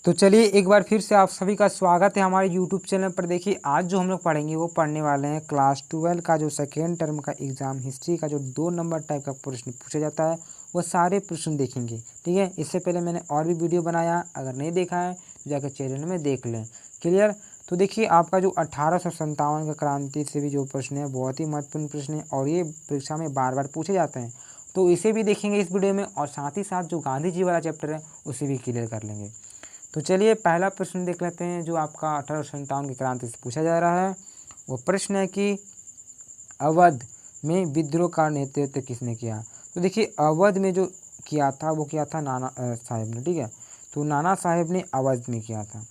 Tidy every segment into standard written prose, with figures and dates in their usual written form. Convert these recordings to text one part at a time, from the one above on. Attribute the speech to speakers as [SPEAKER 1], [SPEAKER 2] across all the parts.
[SPEAKER 1] तो चलिए एक बार फिर से आप सभी का स्वागत है हमारे यूट्यूब चैनल पर। देखिए आज जो हम लोग पढ़ेंगे वो पढ़ने वाले हैं क्लास 12 का जो सेकेंड टर्म का एग्ज़ाम हिस्ट्री का जो 2 नंबर टाइप का प्रश्न पूछा जाता है वो सारे प्रश्न देखेंगे। ठीक है, इससे पहले मैंने और भी वीडियो बनाया, अगर नहीं देखा है तो जाकर चैनल में देख लें। क्लियर। तो देखिए आपका जो 1857 का क्रांति से भी जो प्रश्न है बहुत ही महत्वपूर्ण प्रश्न है और ये परीक्षा में बार बार पूछे जाते हैं, तो इसे भी देखेंगे इस वीडियो में और साथ ही साथ जो गांधी जी वाला चैप्टर है उसे भी क्लियर कर लेंगे। तो चलिए पहला प्रश्न देख लेते हैं जो आपका 1857 की क्रांति से पूछा जा रहा है। वो प्रश्न है कि अवध में विद्रोह का नेतृत्व किसने किया। तो देखिए अवध में जो किया था वो किया था नाना साहेब ने। ठीक है, तो नाना साहेब ने अवध में किया था।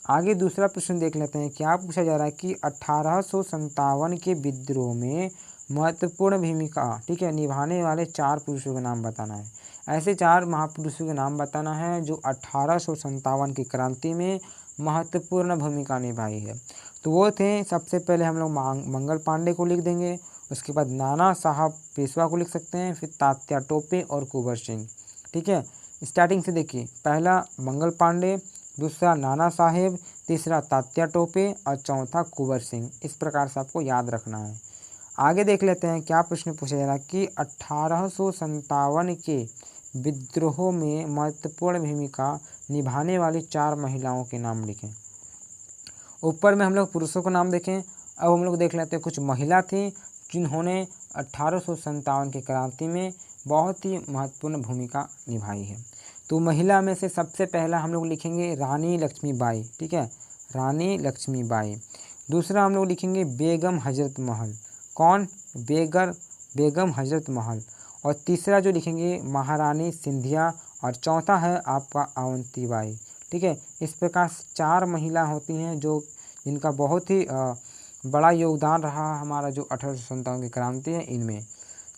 [SPEAKER 1] आगे दूसरा प्रश्न देख लेते हैं। क्या पूछा जा रहा है कि 1857 के विद्रोह में महत्वपूर्ण भूमिका, ठीक है, निभाने वाले 4 पुरुषों के नाम बताना है। ऐसे 4 महापुरुषों के नाम बताना है जो 1857 की क्रांति में महत्वपूर्ण भूमिका निभाई है। तो वो थे, सबसे पहले हम लोग मंगल पांडे को लिख देंगे, उसके बाद नाना साहब पेशवा को लिख सकते हैं, फिर तात्या टोपे और कुंवर सिंह। ठीक है, स्टार्टिंग से देखिए, पहला मंगल पांडे, दूसरा नाना साहेब, तीसरा तात्या टोपे और चौथा कुंवर सिंह। इस प्रकार से आपको याद रखना है। आगे देख लेते हैं क्या प्रश्न पूछा जा रहा है कि 1857 के विद्रोह में महत्वपूर्ण भूमिका निभाने वाली 4 महिलाओं के नाम लिखें। ऊपर में हम लोग पुरुषों का नाम देखें, अब हम लोग देख लेते हैं कुछ महिला थी जिन्होंने 1857 की क्रांति में बहुत ही महत्वपूर्ण भूमिका निभाई है। तो महिला में से सबसे पहला हम लोग लिखेंगे रानी लक्ष्मीबाई। ठीक है, रानी लक्ष्मीबाई। दूसरा हम लोग लिखेंगे बेगम हजरत महल। कौन? बेगम हजरत महल। और तीसरा जो लिखेंगे महारानी सिंधिया और चौथा है आपका अवंतीबाई। ठीक है, इस प्रकार 4 महिला होती हैं जो जिनका बहुत ही बड़ा योगदान रहा हमारा जो 1857 की क्रांति है इनमें।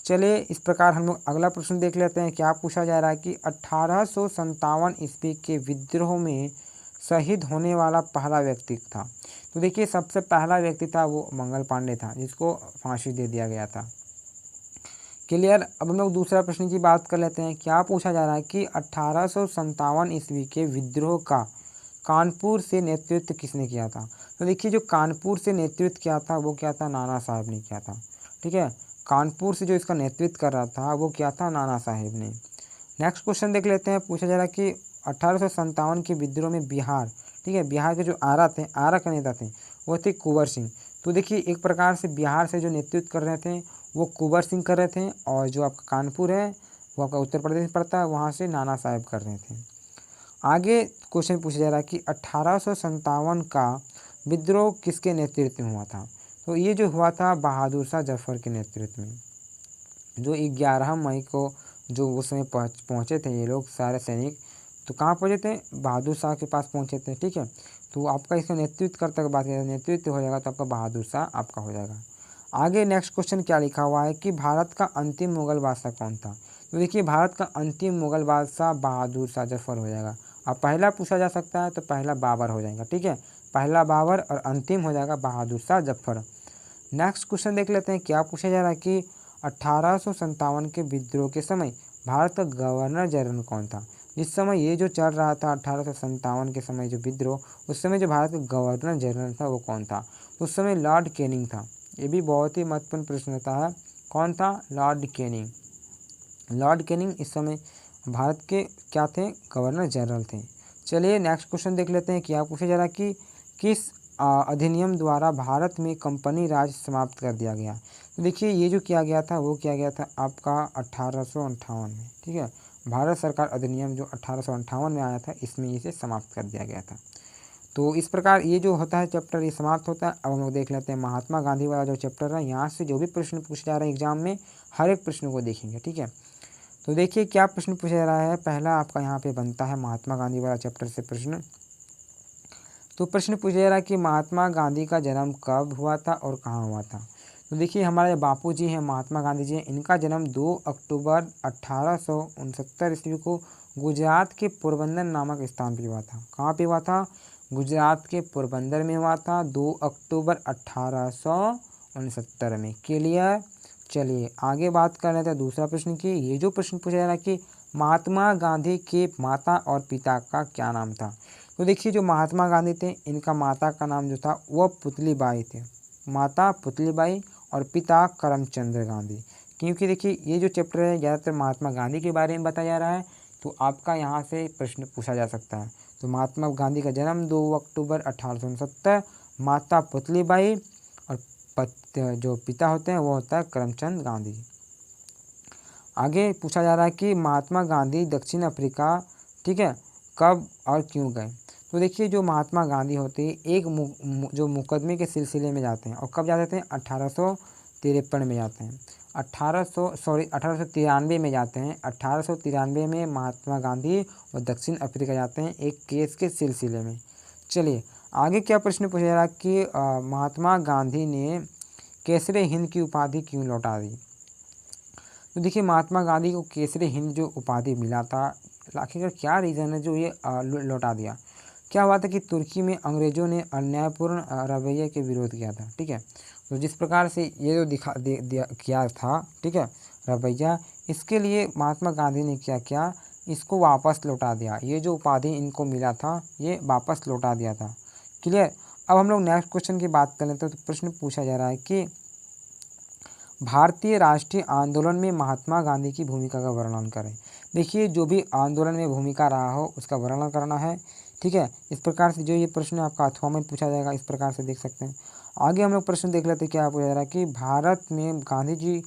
[SPEAKER 1] चलिए इस प्रकार हम लोग अगला प्रश्न देख लेते हैं। क्या पूछा जा रहा है कि 1857 ईस्वी के विद्रोह में शहीद होने वाला पहला व्यक्ति था। तो देखिए सबसे पहला व्यक्ति था वो मंगल पांडे था जिसको फांसी दे दिया गया था। क्लियर। अब हम लोग दूसरा प्रश्न की बात कर लेते हैं। क्या पूछा जा रहा है कि 1857 ईस्वी के विद्रोह का कानपुर से नेतृत्व किसने किया था। तो देखिए जो कानपुर से नेतृत्व किया था वो क्या था, नाना साहब ने किया था। ठीक है, कानपुर से जो इसका नेतृत्व कर रहा था वो क्या था, नाना साहेब ने। नेक्स्ट क्वेश्चन देख लेते हैं। पूछा जा रहा है कि 1857 के विद्रोह में बिहार, ठीक है, बिहार के जो आरा थे, आरा के नेता थे वो थे कुंवर सिंह। तो देखिए एक प्रकार से बिहार से जो नेतृत्व कर रहे थे वो कुंवर सिंह कर रहे थे और जो आपका कानपुर है वो आपका उत्तर प्रदेश में पड़ता है, वहाँ से नाना साहेब कर रहे थे। आगे क्वेश्चन पूछा जा रहा है कि 1857 का विद्रोह किसके नेतृत्व में हुआ था। तो ये जो हुआ था बहादुर शाह जफर के नेतृत्व में, जो 11 मई को जो उस समय पहुँचे थे ये लोग सारे सैनिक। तो कहाँ पहुँचे थे, बहादुर शाह के पास पहुँचे थे। ठीक है, तो आपका इसका नेतृत्व करते बात करें, नेतृत्व हो जाएगा तो आपका बहादुर शाह आपका हो जाएगा। आगे नेक्स्ट क्वेश्चन क्या लिखा हुआ है कि भारत का अंतिम मुगल बादशाह कौन था। तो देखिए भारत का अंतिम मुगल बादशाह बहादुर शाह जफर हो जाएगा। अब पहला पूछा जा सकता है तो पहला बाबर हो जाएगा। ठीक है, पहला बाबर और अंतिम हो जाएगा बहादुर शाह जफर। नेक्स्ट क्वेश्चन देख लेते हैं। क्या पूछा जा रहा है कि 1857 के विद्रोह के समय भारत का गवर्नर जनरल कौन था। जिस समय ये जो चल रहा था 1857 के समय जो विद्रोह, उस समय जो भारत का गवर्नर जनरल था वो कौन था। उस समय लॉर्ड कैनिंग था। ये भी बहुत ही महत्वपूर्ण प्रश्न होता है। कौन था, लॉर्ड कैनिंग। लॉर्ड कैनिंग इस समय भारत के क्या थे, गवर्नर जनरल थे। चलिए नेक्स्ट क्वेश्चन देख लेते हैं। क्या पूछा जा रहा है कि किस अधिनियम द्वारा भारत में कंपनी राज समाप्त कर दिया गया। तो देखिए ये जो किया गया था वो किया गया था आपका 1858 में। ठीक है, भारत सरकार अधिनियम जो 1858 में आया था इसमें इसे समाप्त कर दिया गया था। तो इस प्रकार ये जो होता है चैप्टर ये समाप्त होता है। अब हम लोग देख लेते हैं महात्मा गांधी वाला जो चैप्टर है, यहाँ से जो भी प्रश्न पूछे जा रहे हैं एग्जाम में हर एक प्रश्न को देखेंगे। ठीक है, तो देखिए क्या प्रश्न पूछा जा रहा है। पहला आपका यहाँ पे बनता है महात्मा गांधी वाला चैप्टर से प्रश्न। तो प्रश्न पूछा जा रहा है कि महात्मा गांधी का जन्म कब हुआ था और कहाँ हुआ था। तो देखिए हमारे बापू जी हैं महात्मा गांधी जी हैं, इनका जन्म 2 अक्टूबर 1869 ईस्वी को गुजरात के पोरबंदर नामक स्थान पर हुआ था। कहाँ पे हुआ था, गुजरात के पोरबंदर में हुआ था 2 अक्टूबर 1869 में। क्लियर। चलिए आगे बात कर रहे थे दूसरा प्रश्न की। ये जो प्रश्न पूछा जा रहा है कि महात्मा गांधी के माता और पिता का क्या नाम था? तो देखिए जो महात्मा गांधी थे इनका माता का नाम जो था वह पुतलीबाई थे। माता पुतलीबाई और पिता करमचंद गांधी। क्योंकि देखिए ये जो चैप्टर है ज़्यादातर महात्मा गांधी के बारे में बताया जा रहा है, तो आपका यहाँ से प्रश्न पूछा जा सकता है। तो महात्मा गांधी का जन्म 2 अक्टूबर 1869, माता पुतलीबाई और जो पिता होते हैं वो होता है करमचंद गांधी। आगे पूछा जा रहा है कि महात्मा गांधी दक्षिण अफ्रीका, ठीक है, कब और क्यों गए? तो देखिए जो महात्मा गांधी होते हैं एक जो मुकदमे के सिलसिले में जाते हैं, और कब जाते हैं? 1853 में जाते हैं। 1893 में जाते हैं। 1893 में महात्मा गांधी और दक्षिण अफ्रीका जाते हैं एक केस के सिलसिले में। चलिए आगे क्या प्रश्न पूछा जा रहा है कि महात्मा गांधी ने केसरे हिंद की उपाधि क्यों लौटा दी? तो देखिए महात्मा गांधी को केसरे हिंद जो उपाधि मिला था, आखिरकार क्या रीज़न है जो ये लौटा दिया? क्या हुआ था कि तुर्की में अंग्रेज़ों ने अन्यायपूर्ण रवैये के विरोध किया था, ठीक है। तो जिस प्रकार से ये जो किया था, ठीक है, रवैया, इसके लिए महात्मा गांधी ने क्या किया, इसको वापस लौटा दिया। ये जो उपाधि इनको मिला था ये वापस लौटा दिया था। क्लियर। अब हम लोग नेक्स्ट क्वेश्चन की बात कर लेते हैं। तो प्रश्न पूछा जा रहा है कि भारतीय राष्ट्रीय आंदोलन में महात्मा गांधी की भूमिका का वर्णन करें। देखिए जो भी आंदोलन में भूमिका रहा हो उसका वर्णन करना है, ठीक है। इस प्रकार से जो ये प्रश्न आपका अथवा में पूछा जाएगा, इस प्रकार से देख सकते हैं। आगे हम लोग प्रश्न देख लेते हैं क्या पूछा जा रहा है कि भारत में गांधी जी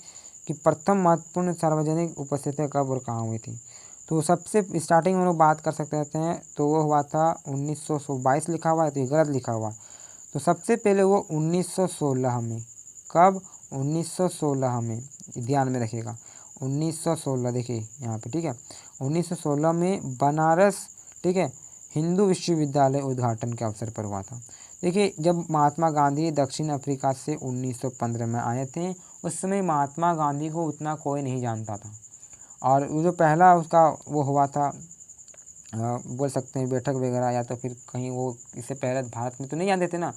[SPEAKER 1] की प्रथम महत्वपूर्ण सार्वजनिक उपस्थिति कब और कहाँ हुई थी? तो सबसे स्टार्टिंग में हम लोग बात कर सकते हैं, तो वो हुआ था 1922 लिखा हुआ है, तो ये गलत लिखा हुआ। तो सबसे पहले वो 1916 में। कब? 1916 में, ध्यान में रखिएगा। 1916 देखिए यहाँ पे, ठीक है। 1916 में बनारस, ठीक है, हिंदू विश्वविद्यालय उद्घाटन के अवसर पर हुआ था। देखिए जब महात्मा गांधी दक्षिण अफ्रीका से 1915 में आए थे, उस समय महात्मा गांधी को उतना कोई नहीं जानता था। और वो जो पहला उसका वो हुआ था, बोल सकते हैं बैठक वगैरह, या तो फिर कहीं वो इससे पहले भारत में तो नहीं जानते थे ना।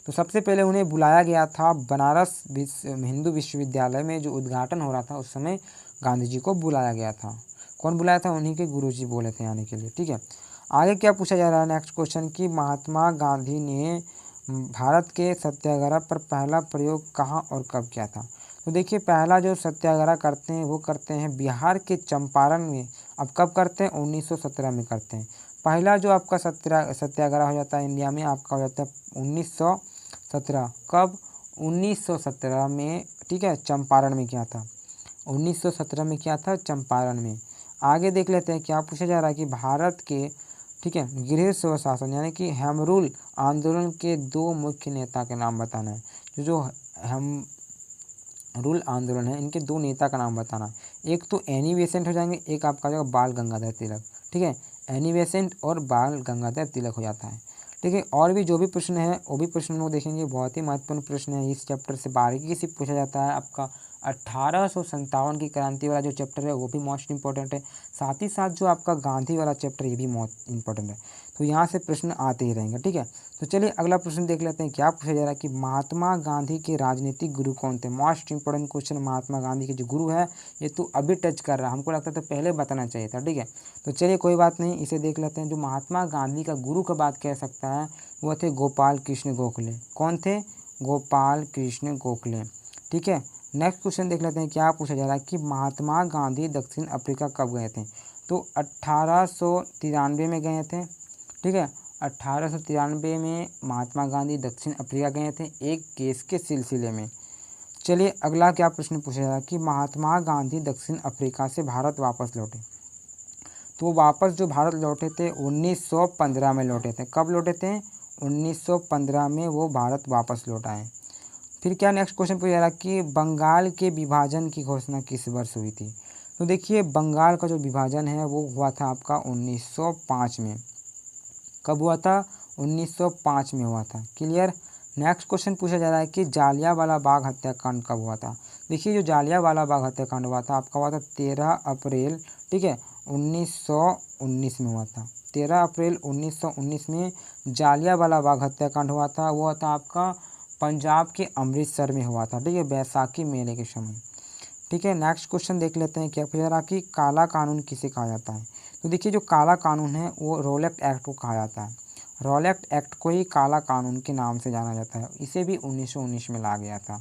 [SPEAKER 1] तो सबसे पहले उन्हें बुलाया गया था बनारस हिंदू विश्वविद्यालय में, जो उद्घाटन हो रहा था उस समय गांधी जी को बुलाया गया था। कौन बुलाया था? उन्हीं के गुरुजी बोले थे आने के लिए, ठीक है। आगे क्या पूछा जा रहा है नेक्स्ट क्वेश्चन कि महात्मा गांधी ने भारत के सत्याग्रह पर पहला प्रयोग कहाँ और कब किया था? तो देखिए पहला जो सत्याग्रह करते हैं वो करते हैं बिहार के चंपारण में। अब कब करते हैं? 1917 में करते हैं। पहला जो आपका सत्याग्रह हो जाता है इंडिया में, आपका हो जाता है 1917। कब? 1917 में, ठीक है, चंपारण में किया था। 1917 में किया था चंपारण में। आगे देख लेते हैं क्या पूछा जा रहा है कि भारत के, ठीक है, गृह स्वशासन यानी कि होम रूल आंदोलन के दो मुख्य नेता के नाम बताना है। जो होम रूल आंदोलन है इनके दो नेता का नाम बताना। एक तो एनी बेसेंट हो जाएंगे, एक आपका जो बाल गंगाधर तिलक, ठीक है। एनी बेसेंट और बाल गंगाधर तिलक हो जाता है, ठीक है। और भी जो भी प्रश्न है वो भी प्रश्न हम लोग देखेंगे, बहुत ही महत्वपूर्ण प्रश्न है। इस चैप्टर से बारीकी से पूछा जाता है। आपका 1857 की क्रांति वाला जो चैप्टर है वो भी मोस्ट इंपॉर्टेंट है। साथ ही साथ जो आपका गांधी वाला चैप्टर ये भी बहुत इंपॉर्टेंट है। तो यहाँ से प्रश्न आते ही रहेंगे, ठीक है। तो चलिए अगला प्रश्न देख लेते हैं क्या पूछा जा रहा है कि महात्मा गांधी के राजनीतिक गुरु कौन थे? Most important question. Mahatma Gandhi के जो गुरु है ये तो अभी टच कर रहा है, हमको लगता था तो पहले बताना चाहिए था, ठीक है। तो चलिए कोई बात नहीं, इसे देख लेते हैं। जो महात्मा गांधी का गुरु का बात कह सकता है वो थे गोपाल कृष्ण गोखले। कौन थे? गोपाल कृष्ण गोखले, ठीक है। नेक्स्ट क्वेश्चन देख लेते हैं क्या पूछा जा रहा है कि महात्मा गांधी दक्षिण अफ्रीका कब गए थे? तो 1893 में गए थे, ठीक है। 1893 में महात्मा गांधी दक्षिण अफ्रीका गए थे एक केस के सिलसिले में। चलिए अगला क्या प्रश्न पूछा जा रहा है कि महात्मा गांधी दक्षिण अफ्रीका से भारत वापस लौटे। तो वापस जो भारत लौटे थे 1915 में लौटे थे। कब लौटे थे? 1915 में वो भारत वापस लौट आए। फिर क्या नेक्स्ट क्वेश्चन पूछा जा रहा है कि बंगाल के विभाजन की घोषणा किस वर्ष हुई थी? तो देखिए बंगाल का जो विभाजन है वो हुआ था आपका 1905 में। कब हुआ था? 1905 में हुआ था। क्लियर। नेक्स्ट क्वेश्चन पूछा जा रहा है कि जालियांवाला बाग हत्याकांड कब हुआ था? देखिए जो जालियांवाला बाग हत्याकांड हुआ था आपका हुआ था 13 अप्रैल, ठीक है, 1919 में हुआ था। 13 अप्रैल 1919 में जालियांवाला बाग हत्याकांड हुआ था। वो था आपका पंजाब के अमृतसर में हुआ था, ठीक है, बैसाखी मेले के समय। ठीक है, नेक्स्ट क्वेश्चन देख लेते हैं क्या पूछा रहा कि काला कानून किसे कहा जाता है। तो देखिए जो काला कानून है वो रोलेक्ट एक्ट को कहा जाता है। रोलेक्ट एक्ट को ही काला कानून के नाम से जाना जाता है। इसे भी 1919 में ला गया था।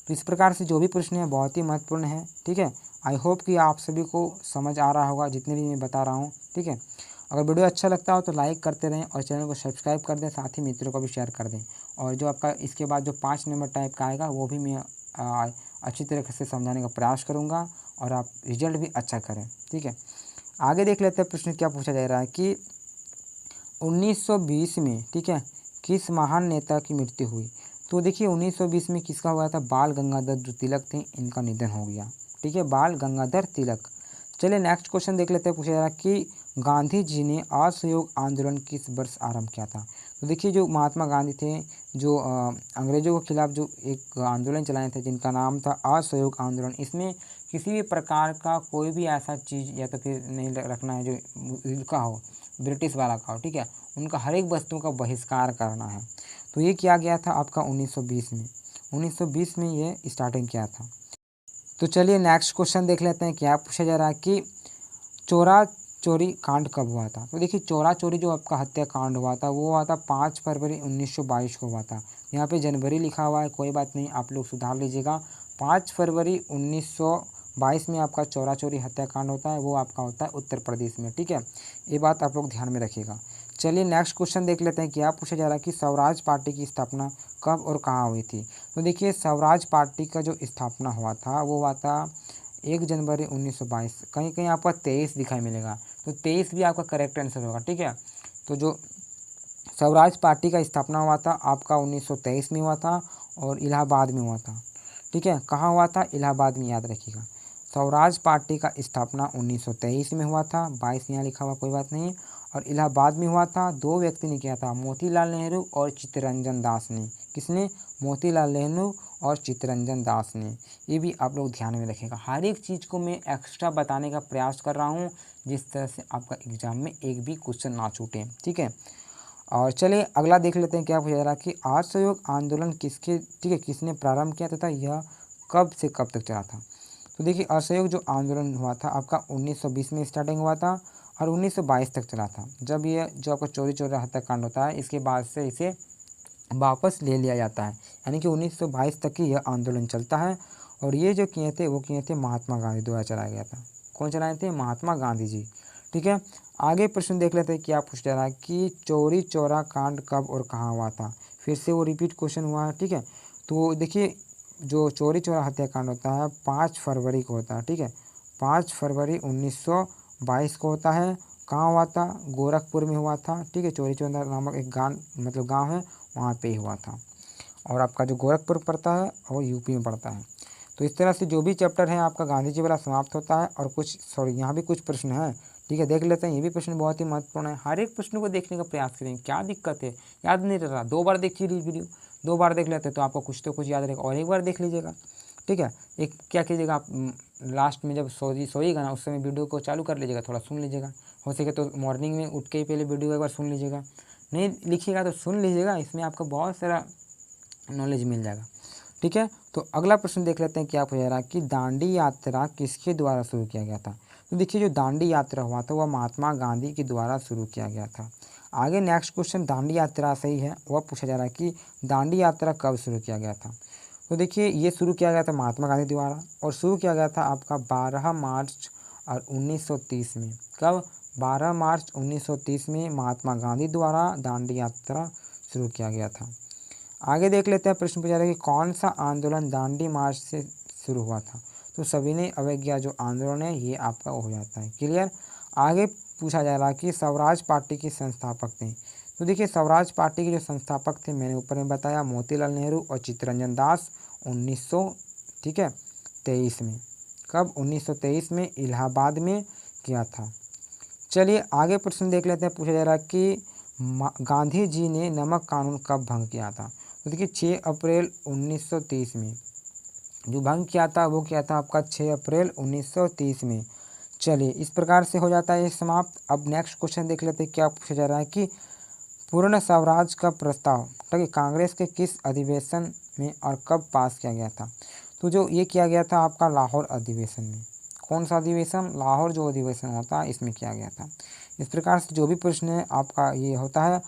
[SPEAKER 1] तो इस प्रकार से जो भी प्रश्न है बहुत ही महत्वपूर्ण है। ठीक है, आई होप कि आप सभी को समझ आ रहा होगा जितने भी मैं बता रहा हूँ। ठीक है, अगर वीडियो अच्छा लगता हो तो लाइक करते रहें और चैनल को सब्सक्राइब कर दें, साथ ही मित्रों को भी शेयर कर दें। और जो आपका इसके बाद जो 5 नंबर टाइप का आएगा वो भी मैं अच्छी तरीके से समझाने का प्रयास करूँगा और आप रिजल्ट भी अच्छा करें। ठीक है, आगे देख लेते हैं प्रश्न क्या पूछा जा रहा है कि 1920 में, ठीक है, किस महान नेता की मृत्यु हुई। तो देखिए 1920 में किसका हुआ था, बाल गंगाधर जो तिलक थे इनका निधन हो गया। ठीक है, बाल गंगाधर तिलक। चलिए नेक्स्ट क्वेश्चन देख लेते हैं। पूछा जा रहा है कि गांधी जी ने असहयोग आंदोलन किस वर्ष आरंभ किया था। तो देखिए जो महात्मा गांधी थे जो अंग्रेजों के खिलाफ जो एक आंदोलन चलाए थे जिनका नाम था असहयोग आंदोलन, इसमें किसी भी प्रकार का कोई भी ऐसा चीज़ या तो फिर नहीं रखना है जो इनका हो, ब्रिटिश वाला का हो। ठीक है, उनका हर एक वस्तु का बहिष्कार करना है। तो ये किया गया था आपका 1920 में। 1920 में ये स्टार्टिंग किया था। तो चलिए नेक्स्ट क्वेश्चन देख लेते हैं। क्या पूछा जा रहा है कि चोरा चोरी कांड कब हुआ था। तो देखिए चोरा चोरी जो आपका हत्याकांड हुआ था वो हुआ था 5 फरवरी 1922 को हुआ था। यहाँ पे जनवरी लिखा हुआ है, कोई बात नहीं, आप लोग सुधार लीजिएगा। 5 फरवरी 1922 में आपका चोरा चोरी हत्याकांड होता है, वो आपका होता है उत्तर प्रदेश में। ठीक है, ये बात आप लोग ध्यान में रखिएगा। चलिए नेक्स्ट क्वेश्चन देख लेते हैं। क्या पूछा जा रहा है कि स्वराज पार्टी की स्थापना कब और कहाँ हुई थी। तो देखिए स्वराज पार्टी का जो स्थापना हुआ था वो हुआ था 1 जनवरी 1922। कहीं कहीं आपका 23 दिखाई मिलेगा, तो 23 भी आपका करेक्ट आंसर होगा। ठीक है, तो जो स्वराज पार्टी का स्थापना हुआ था आपका 1923 में हुआ था और इलाहाबाद में हुआ था। ठीक है, कहाँ हुआ था, इलाहाबाद में, याद रखिएगा। स्वराज पार्टी का स्थापना 1923 में हुआ था, 22 यहाँ लिखा हुआ, कोई बात नहीं, और इलाहाबाद में हुआ था। 2 व्यक्ति ने किया था, मोतीलाल नेहरू और चित्तरंजन दास ने। किसने, मोतीलाल नेहरू और चित्तरंजन दास ने। ये भी आप लोग ध्यान में रखिएगा। हर एक चीज़ को मैं एक्स्ट्रा बताने का प्रयास कर रहा हूँ जिस तरह से आपका एग्जाम में एक भी क्वेश्चन ना छूटे। ठीक है, और चलिए अगला देख लेते हैं। क्या पूछा जा रहा है कि असहयोग आंदोलन किसके, ठीक है, किसने प्रारंभ किया तथा यह कब से कब तक चला था। तो देखिए असहयोग जो आंदोलन हुआ था आपका 1920 में स्टार्टिंग हुआ था और 1922 तक चला था। जब ये जो आपका चोरी चोरा हत्याकांड होता है इसके बाद से इसे वापस ले लिया जाता है, यानी कि 1922 तक ही यह आंदोलन चलता है। और ये जो किए थे वो किए थे महात्मा गांधी द्वारा चलाया गया था। कौन चलाए थे, महात्मा गांधी जी। ठीक है, आगे प्रश्न देख लेते हैं। क्या पूछ रहा है कि चोरी चोरा कांड कब और कहाँ हुआ था। फिर से वो रिपीट क्वेश्चन हुआ है। ठीक है, तो देखिए जो चोरी चोरा हत्याकांड होता है 5 फरवरी को होता है। ठीक है, 5 फरवरी 1922 को होता है। कहाँ हुआ था, गोरखपुर में हुआ था। ठीक है, चोरी चोरा नामक एक गाँव है, वहाँ पे ही हुआ था। और आपका जो गोरखपुर पड़ता है वो यूपी में पड़ता है। तो इस तरह से जो भी चैप्टर है आपका गांधी जी वाला समाप्त होता है। और कुछ यहाँ भी कुछ प्रश्न हैं। ठीक है, देख लेते हैं। ये भी प्रश्न बहुत ही महत्वपूर्ण है, हर एक प्रश्न को देखने का प्रयास करें। क्या दिक्कत है, याद नहीं रह रहा, 2 बार देखिए वीडियो, 2 बार देख लेते हैं तो आपको कुछ तो कुछ याद रहेगा, और एक बार देख लीजिएगा। ठीक है, एक क्या कीजिएगा आप लास्ट में जब सोइएगा ना उस समय वीडियो को चालू कर लीजिएगा, थोड़ा सुन लीजिएगा। हो सके तो मॉर्निंग में उठ के ही पहले वीडियो एक बार सुन लीजिएगा, नहीं लिखिएगा तो सुन लीजिएगा, इसमें आपको बहुत सारा नॉलेज मिल जाएगा। ठीक है, तो अगला प्रश्न देख लेते हैं। क्या पूछा जा रहा है कि दांडी यात्रा किसके द्वारा शुरू किया गया था। तो देखिए जो दांडी यात्रा हुआ था वह महात्मा गांधी के द्वारा शुरू किया गया था। आगे नेक्स्ट क्वेश्चन दांडी यात्रा सही है, वह पूछा जा रहा है कि दांडी यात्रा कब शुरू किया गया था। तो देखिए ये शुरू किया गया था महात्मा गांधी द्वारा और शुरू किया गया था आपका 12 मार्च और 1930 में। कब, 12 मार्च 1930 में महात्मा गांधी द्वारा दांडी यात्रा शुरू किया गया था। आगे देख लेते हैं। प्रश्न पूछा रहा है कि कौन सा आंदोलन दांडी मार्च से शुरू हुआ था। तो सविनय अवज्ञा जो आंदोलन है ये आपका हो जाता है। क्लियर, आगे पूछा जा रहा है कि स्वराज पार्टी के संस्थापक थे। तो देखिए स्वराज पार्टी के जो संस्थापक थे मैंने ऊपर में बताया, मोतीलाल नेहरू और चित्तरंजन दास। 1900, ठीक है, 23 में। कब, 1923 में इलाहाबाद में किया था। चलिए आगे प्रश्न देख लेते हैं। पूछा जा रहा है कि गांधी जी ने नमक कानून कब भंग किया था। तो देखिए 6 अप्रैल 1930 में जो भंग किया था वो क्या था आपका 6 अप्रैल 1930 में। चलिए इस प्रकार से हो जाता है ये समाप्त। अब नेक्स्ट क्वेश्चन देख लेते हैं। क्या पूछा जा रहा है कि पूर्ण स्वराज का प्रस्ताव, ठीक है, कांग्रेस के किस अधिवेशन में और कब पास किया गया था। तो जो ये किया गया था आपका लाहौर अधिवेशन में। कौन सा अधिवेशन? लाहौर जो अधिवेशन होता है इसमें किया गया था। इस प्रकार से जो भी प्रश्न है आपका ये होता है